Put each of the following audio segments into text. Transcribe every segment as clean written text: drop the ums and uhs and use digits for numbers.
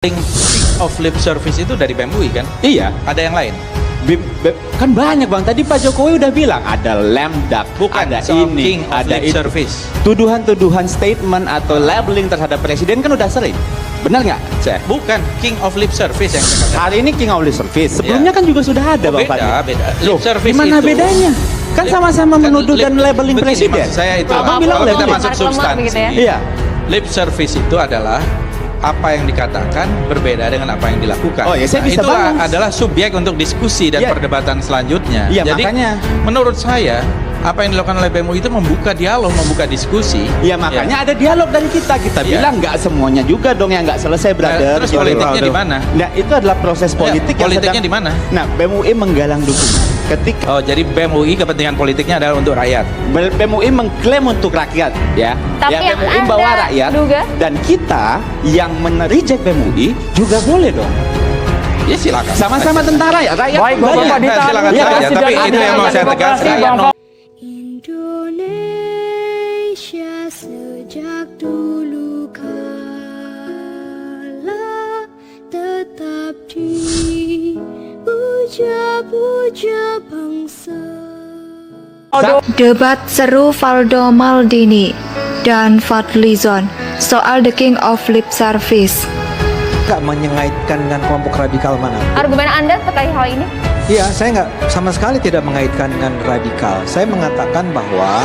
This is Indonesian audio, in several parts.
King of lip service itu dari BEM UI kan? Iya, Ada yang lain? kan banyak bang. Tadi Pak Jokowi udah bilang ada lemdak, Bukan, ada soal ini, King of ada lip itu. service. Tuduhan-tuduhan statement atau labeling terhadap presiden kan udah sering. Benar nggak, Cek? Bukan King of lip service yang saya katakan. Hari ini King of Lip Service. Sebelumnya kan juga sudah ada bang Fadli. Beda. Loh, Lip service gimana itu, bedanya? Kan sama-sama kan menuduh lip- dan labeling begini, presiden. maksud saya itu, Abang bilang kalau kita labeling. masuk substansi, Begitu ya? Iya. lip service itu adalah apa yang dikatakan berbeda dengan apa yang dilakukan. Oh, ya, saya bisa itulah balance. adalah subjek untuk diskusi dan Ya. perdebatan selanjutnya. Iya, Jadi makanya. menurut saya apa yang dilakukan oleh BEM UI itu membuka dialog, membuka diskusi. Iya, makanya ada dialog dari kita. Kita Iya. bilang nggak semuanya juga dong yang nggak selesai, brother. terus Gitu. politiknya di mana? Nah, itu adalah proses politik yang politiknya sedang. di mana? Nah, BEM UI menggalang dukungan. Ketika Oh, jadi BEM UI kepentingan politiknya adalah untuk rakyat. BEM UI mengklaim untuk rakyat, ya. Tapi ya, yang BEM UI Anda bawa rakyat. duga? Dan kita yang reject BEM UI juga boleh dong. Ya silakan. Sama-sama tentara ya, rakyat. Baik, pun Bapak banyak. ditahan. Silakan Iya, saja, kan? tapi Sudah itu ada yang mau saya demokrasi, tegaskan. Bang. Indonesia sejak dulu kala tetap dipuja-puja bangsa. Debat seru Valdo Maldini dan Fadlizon soal The King of Lip Service. Nggak mengaitkan dengan kelompok radikal mana. Argumen Anda terkait hal ini? Iya, saya nggak sama sekali tidak mengaitkan dengan radikal. Saya mengatakan bahwa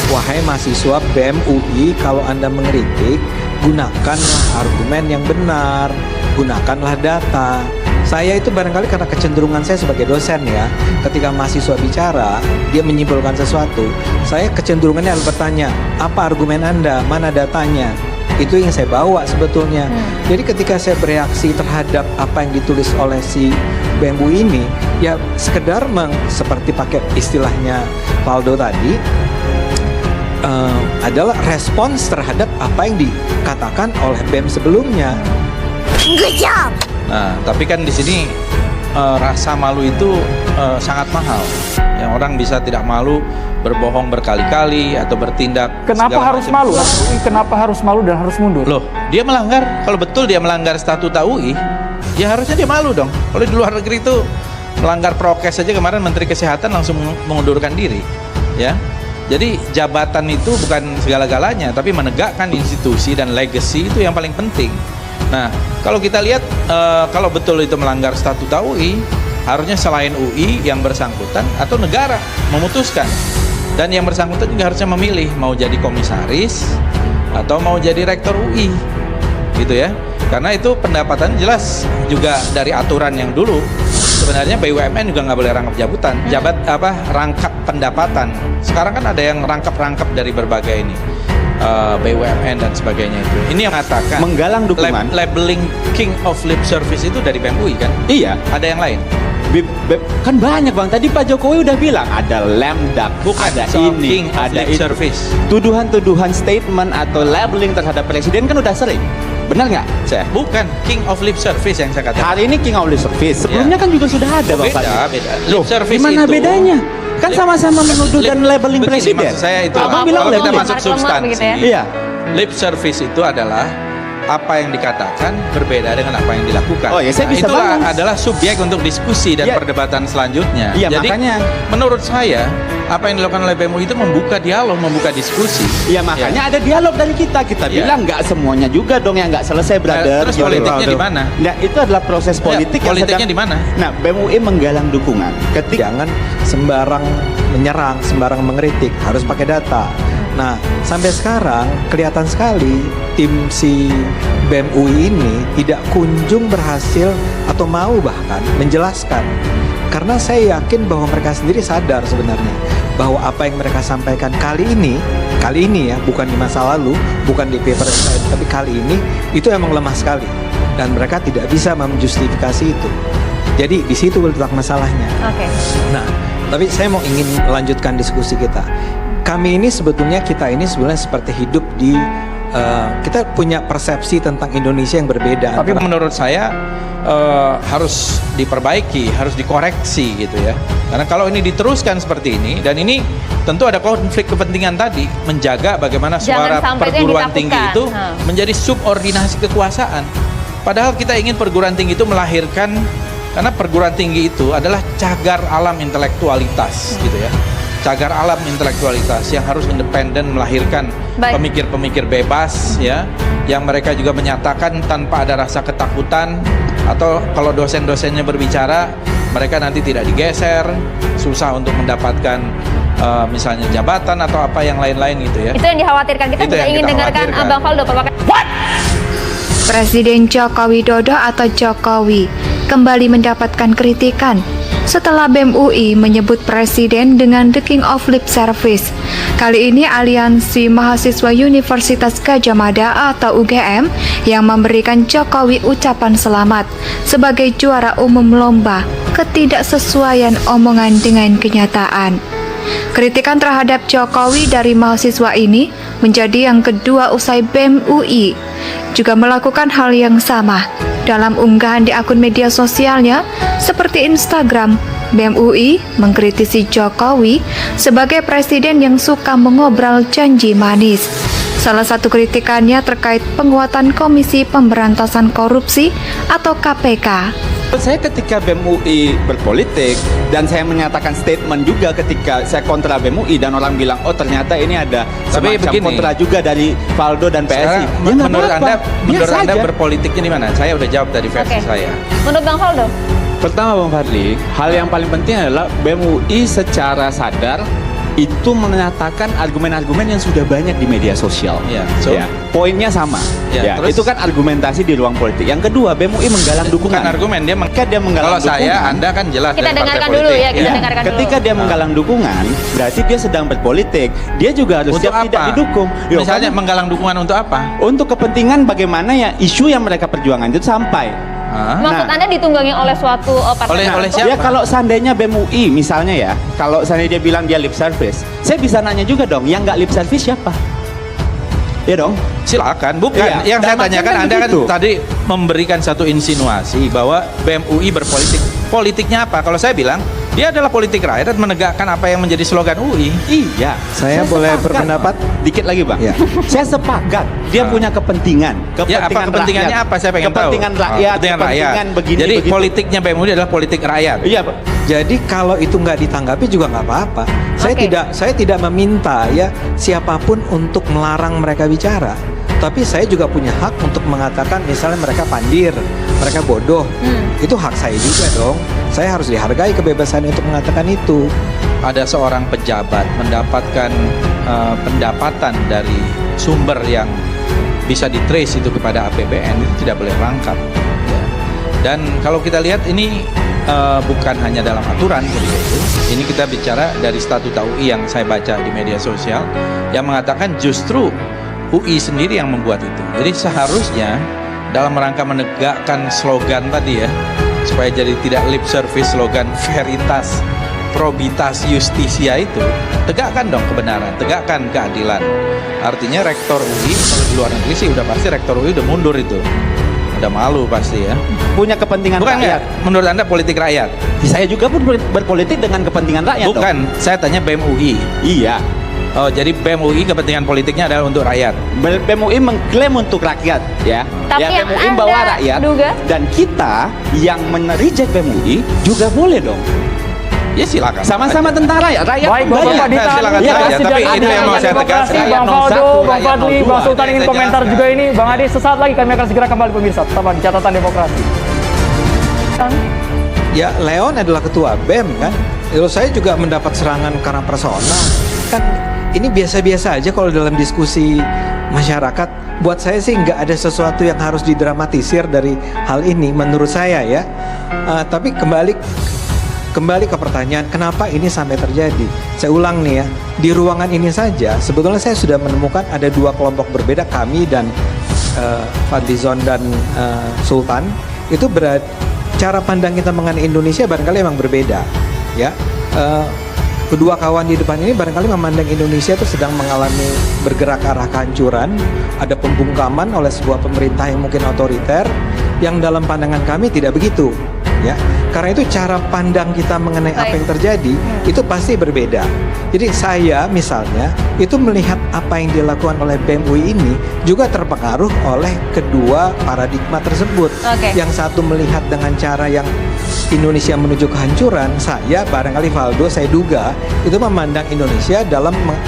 wahai mahasiswa BEM UI, kalau Anda mengkritik, gunakanlah argumen yang benar, gunakanlah data. Saya itu barangkali karena kecenderungan saya sebagai dosen ya, ketika mahasiswa bicara, dia menyimpulkan sesuatu, saya kecenderungannya adalah bertanya, apa argumen Anda, mana datanya? Itu yang saya bawa sebetulnya. Jadi ketika saya bereaksi terhadap apa yang ditulis oleh si BEM UI ini, ya sekedar seperti pakai istilahnya Valdo tadi, adalah respons terhadap apa yang dikatakan oleh BEM sebelumnya. Nah, tapi kan di sini rasa malu itu sangat mahal. Yang orang bisa tidak malu berbohong berkali-kali atau bertindak. Kenapa segala harus macam. malu? Kenapa harus malu dan harus mundur? Loh, dia melanggar. Kalau betul dia melanggar statuta UI, ya harusnya dia malu dong. Kalau di luar negeri itu melanggar prokes saja, kemarin Menteri Kesehatan langsung mengundurkan diri, ya. Jadi jabatan itu bukan segala-galanya, tapi menegakkan institusi dan legacy itu yang paling penting. Nah, kalau kita lihat kalau betul itu melanggar statuta UI, harusnya selain UI yang bersangkutan atau negara memutuskan. Dan yang bersangkutan juga harusnya memilih mau jadi komisaris atau mau jadi rektor UI, gitu ya. Karena itu pendapatan jelas juga dari aturan yang dulu. Sebenarnya BUMN juga nggak boleh rangkap jabatan, rangkap pendapatan. Sekarang kan ada yang rangkap dari berbagai ini. BUMN dan sebagainya itu. Ini yang mengatakan Menggalang dukungan. labeling King of Lip Service itu dari BEM UI kan? Iya. Ada yang lain? Kan banyak bang. Tadi Pak Jokowi udah bilang ada lemdak, Bukan, ada soal ini, King of ada lip itu. service. Tuduhan-tuduhan statement atau labeling terhadap presiden kan udah sering. Benar nggak, Cek? Bukan King of Lip Service yang saya katakan. Hari ini King of Lip Service. Sebelumnya kan juga sudah ada bang Fadli. Beda. Loh, Lip service gimana itu, bedanya? Kan sama-sama menuduh dan labeling begini, presiden. maksud saya itu, Abang bilang kalau kita labeling. masuk Tarik lemak substansi, begitu ya? Iya. lip service itu adalah apa yang dikatakan berbeda dengan apa yang dilakukan. Oh, ya, saya bisa itulah balance. adalah subjek untuk diskusi dan Ya. perdebatan selanjutnya. Iya, Jadi makanya. menurut saya apa yang dilakukan oleh BEM UI itu membuka dialog, membuka diskusi. Iya, makanya ada dialog dari kita. Kita Iya. bilang nggak semuanya juga dong yang nggak selesai, brother. terus Gitu. politiknya di mana? Nah, itu adalah proses politik yang politiknya sedang. di mana? Nah, BEM UI menggalang dukungan. Ketika Jangan sembarang menyerang, sembarang mengkritik, harus pakai data. Nah, sampai sekarang kelihatan sekali tim si BEM UI ini tidak kunjung berhasil atau mau bahkan menjelaskan. Karena saya yakin bahwa mereka sendiri sadar sebenarnya bahwa apa yang mereka sampaikan kali ini ya, bukan di masa lalu, bukan di paper lain, tapi kali ini itu emang lemah sekali dan mereka tidak bisa menjustifikasi itu. Jadi di situ letak masalahnya. Oke. Nah, tapi saya mau ingin melanjutkan diskusi kita. Kami ini sebetulnya seperti hidup di kita punya persepsi tentang Indonesia yang berbeda. Tapi antara- menurut saya harus diperbaiki, harus dikoreksi gitu ya. Karena kalau ini diteruskan seperti ini, dan ini tentu ada konflik kepentingan tadi, menjaga bagaimana Jangan suara sampai itu yang perguruan tinggi ditakutkan. itu menjadi subordinasi kekuasaan. Padahal kita ingin perguruan tinggi itu melahirkan, karena perguruan tinggi itu adalah cagar alam intelektualitas gitu ya. Cagar alam intelektualitas yang harus independen, melahirkan Baik. pemikir-pemikir bebas ya, yang mereka juga menyatakan tanpa ada rasa ketakutan, atau kalau dosen-dosennya berbicara mereka nanti tidak digeser, susah untuk mendapatkan misalnya jabatan atau apa yang lain-lain gitu ya. Itu yang dikhawatirkan. Kita Itu juga yang ingin kita dengarkan khawatirkan. Abang Faldo, Bapak. Presiden Joko Widodo atau Jokowi kembali mendapatkan kritikan setelah BEM UI menyebut presiden dengan the king of lip service. Kali ini Aliansi Mahasiswa Universitas Gadjah Mada atau UGM yang memberikan Jokowi ucapan selamat sebagai juara umum lomba ketidaksesuaian omongan dengan kenyataan. Kritikan terhadap Jokowi dari mahasiswa ini menjadi yang kedua usai BEM UI juga melakukan hal yang sama. Dalam unggahan di akun media sosialnya seperti Instagram, BEM UI mengkritisi Jokowi sebagai presiden yang suka mengobrol janji manis. Salah satu kritikannya terkait penguatan Komisi Pemberantasan Korupsi atau KPK. Saya ketika BEM UI berpolitik dan saya menyatakan statement juga ketika saya kontra BEM UI dan orang bilang oh ternyata ini ada Tapi semacam begini. kontra juga dari Faldo dan PSI. Sekarang, Ya, nggak menurut apa-apa. Anda Biasa aja. berpolitiknya di mana? Saya udah jawab dari versi Oke. saya. Menurut Bang Faldo? Pertama Bang Fadli, hal yang paling penting adalah BEM UI secara sadar itu menyatakan argumen-argumen yang sudah banyak di media sosial. Ya, so? Ya, poinnya sama. Ya, Ya, terus? itu kan argumentasi di ruang politik. Yang kedua, BEM UI menggalang dukungan. Bukan argumen, dia Ketika dia menggalang kalau saya, dukungan, Anda kan jelas Kita dari partai dengarkan politik. dulu ya, kita Ya. dengarkan ketika dulu. dia menggalang dukungan, berarti dia sedang berpolitik. Dia juga harus Untuk siap tidak apa? didukung. Yo, Misalnya kan menggalang dukungan untuk apa? untuk kepentingan bagaimana ya isu yang mereka perjuangkan itu sampai. Hah? Maksud Nah. Anda ditunggangi oleh suatu partai? Oleh Ya siapa? kalau seandainya BEM UI misalnya ya, kalau seandainya dia bilang dia lip service, saya bisa nanya juga dong, yang nggak lip service siapa? Ya dong. Silakan, bukan. Iya, Yang saya dalam tanyakan, artian Anda kan begitu. tadi memberikan satu insinuasi bahwa BEM UI berpolitik. Politiknya apa? Kalau saya bilang, dia adalah politik rakyat menegakkan apa yang menjadi slogan UI. Iya. Saya boleh sepakat. berpendapat? Dikit lagi bang. Ya. Saya sepakat. Dia punya kepentingan. Ya, apa kepentingannya rakyat. apa? Saya pengen tahu. Kepentingan rakyat. Kepentingan rakyat. Begini. Jadi begitu. politiknya BEM UI adalah politik rakyat. Iya Pak. Jadi kalau itu nggak ditanggapi juga nggak apa-apa. Oke. Saya tidak meminta ya siapapun untuk melarang mereka bicara. Tapi saya juga punya hak untuk mengatakan misalnya mereka pandir, mereka bodoh. Itu hak saya juga dong. Saya harus dihargai kebebasan untuk mengatakan itu. Ada seorang pejabat mendapatkan pendapatan dari sumber yang bisa ditrace itu kepada APBN, itu tidak boleh rangkap. Ya. Dan kalau kita lihat ini bukan hanya dalam aturan ketika itu. Ini kita bicara dari statuta UI yang saya baca di media sosial yang mengatakan justru UI sendiri yang membuat itu. Jadi seharusnya dalam rangka menegakkan slogan tadi ya, supaya jadi tidak lip service slogan veritas, probitas, justisia itu, tegakkan dong kebenaran, tegakkan keadilan. Artinya rektor UI kalau di luar negeri sih udah pasti rektor UI udah mundur itu. Udah malu pasti ya. Punya kepentingan Bukan rakyat. nggak? Menurut Anda politik rakyat? Saya juga pun berpolitik dengan kepentingan rakyat. Bukan, saya tanya BEM UI. Iya. Oh, jadi BEM UI kepentingan politiknya adalah untuk rakyat. BEM UI mengklaim untuk rakyat, ya. Tapi ya, yang BEM UI Anda bawa rakyat. duga? Dan kita yang menereject BEM UI juga boleh dong. Ya silakan. Sama-sama tentara ya, rakyat Baik, pun Bapak bayar. Dita, silakan Iya, saja. Tapi ada itu yang mau saya demokrasi, tegaskan. Bang Rakyat Faldo, 01, Bang rakyat Fadli, 02. Bang Sultan ingin Saya komentar jelaskan. juga ini. Bang Adi, sesaat lagi kami akan segera kembali pemirsa. Tetap di catatan demokrasi. Ya Leon adalah ketua BEM kan. Lalu saya juga mendapat serangan karena personal. Kan ini biasa-biasa aja kalau dalam diskusi masyarakat. Buat saya sih nggak ada sesuatu yang harus didramatisir dari hal ini menurut saya ya. Tapi kembali ke pertanyaan kenapa ini sampai terjadi. Saya ulang nih ya, di ruangan ini saja sebetulnya saya sudah menemukan ada dua kelompok berbeda, kami dan Fadlizon dan Sultan. Itu cara pandang kita mengenai Indonesia barangkali memang berbeda ya. Kedua kawan di depan ini barangkali memandang Indonesia itu sedang mengalami bergerak arah kehancuran, ada pembungkaman oleh sebuah pemerintah yang mungkin otoriter, yang dalam pandangan kami tidak begitu. ya. Karena itu cara pandang kita mengenai apa yang terjadi itu pasti berbeda. Jadi saya misalnya itu melihat apa yang dilakukan oleh BEM UI ini juga terpengaruh oleh kedua paradigma tersebut. Oke. Yang satu melihat dengan cara yang Indonesia menuju kehancuran, saya barangkali Valdo saya duga itu memandang Indonesia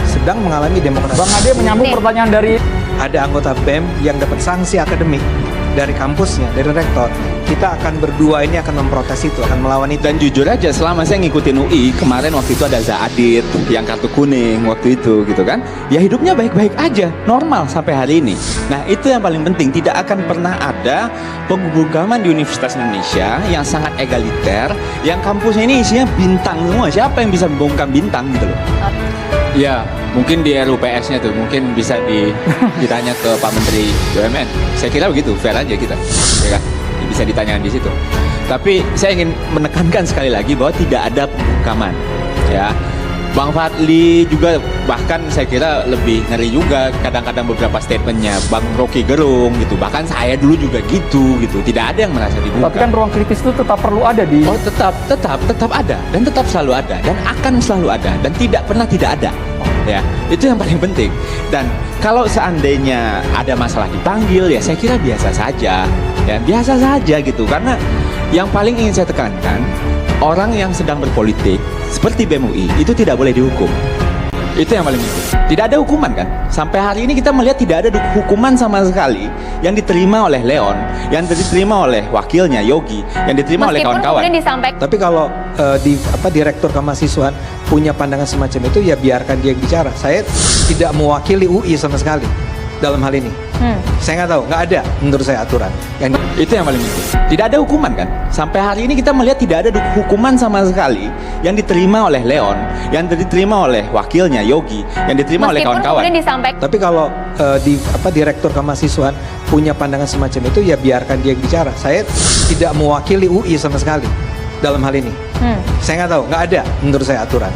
sedang mengalami demokrasi. Bang Ade menyambung Nih. pertanyaan dari Ada anggota BEM yang dapat sanksi akademik dari kampusnya, dari rektor. Kita akan berdua ini akan memprotes itu, akan melawan itu. Dan jujur aja selama saya ngikutin UI, kemarin waktu itu ada Zaadit yang kartu kuning waktu itu gitu kan. Ya hidupnya baik-baik aja, normal sampai hari ini. Nah itu yang paling penting, tidak akan pernah ada penghukuman di Universitas Indonesia yang sangat egaliter, yang kampusnya ini isinya bintang semua. Siapa yang bisa membongkar bintang gitu loh. Ya, mungkin di RUPS-nya tuh, mungkin bisa ditanya ke Pak Menteri BUMN. Saya kira begitu, fair aja kita, ya kan? Bisa ditanyakan di situ. Tapi saya ingin menekankan sekali lagi bahwa tidak ada pembungkaman, ya. Bang Fadli juga bahkan saya kira lebih ngeri juga kadang-kadang beberapa statementnya. Bang Rocky Gerung gitu, bahkan saya dulu juga gitu. Tidak ada yang merasa dibungkam. tapi kan ruang kritis itu tetap perlu ada di Oh tetap ada dan tetap selalu ada dan akan selalu ada dan tidak pernah tidak ada. Ya, itu yang paling penting. Dan kalau seandainya ada masalah dipanggil, ya saya kira biasa saja. Ya, biasa saja gitu. Karena yang paling ingin saya tekankan, orang yang sedang berpolitik seperti BEM UI itu tidak boleh dihukum. Itu yang paling penting. Tidak ada hukuman kan? Sampai hari ini kita melihat tidak ada hukuman sama sekali yang diterima oleh Leon, yang diterima oleh wakilnya Yogi, yang diterima oleh Meskipun kawan-kawan. kemudian disampaikan Tapi kalau direktur kemahasiswaan punya pandangan semacam itu, ya biarkan dia bicara. Saya tidak mewakili UI sama sekali dalam hal ini. Saya nggak tahu, nggak ada menurut saya aturan. Itu yang paling penting. Tidak ada hukuman kan? Sampai hari ini kita melihat tidak ada hukuman sama sekali yang diterima oleh Leon, yang diterima oleh wakilnya Yogi, yang diterima oleh meskipun kawan-kawan. kemudian disampaikan Tapi kalau direktur kemahasiswaan punya pandangan semacam itu, ya biarkan dia bicara. Saya tidak mewakili UI sama sekali dalam hal ini. Saya nggak tahu, nggak ada menurut saya aturan.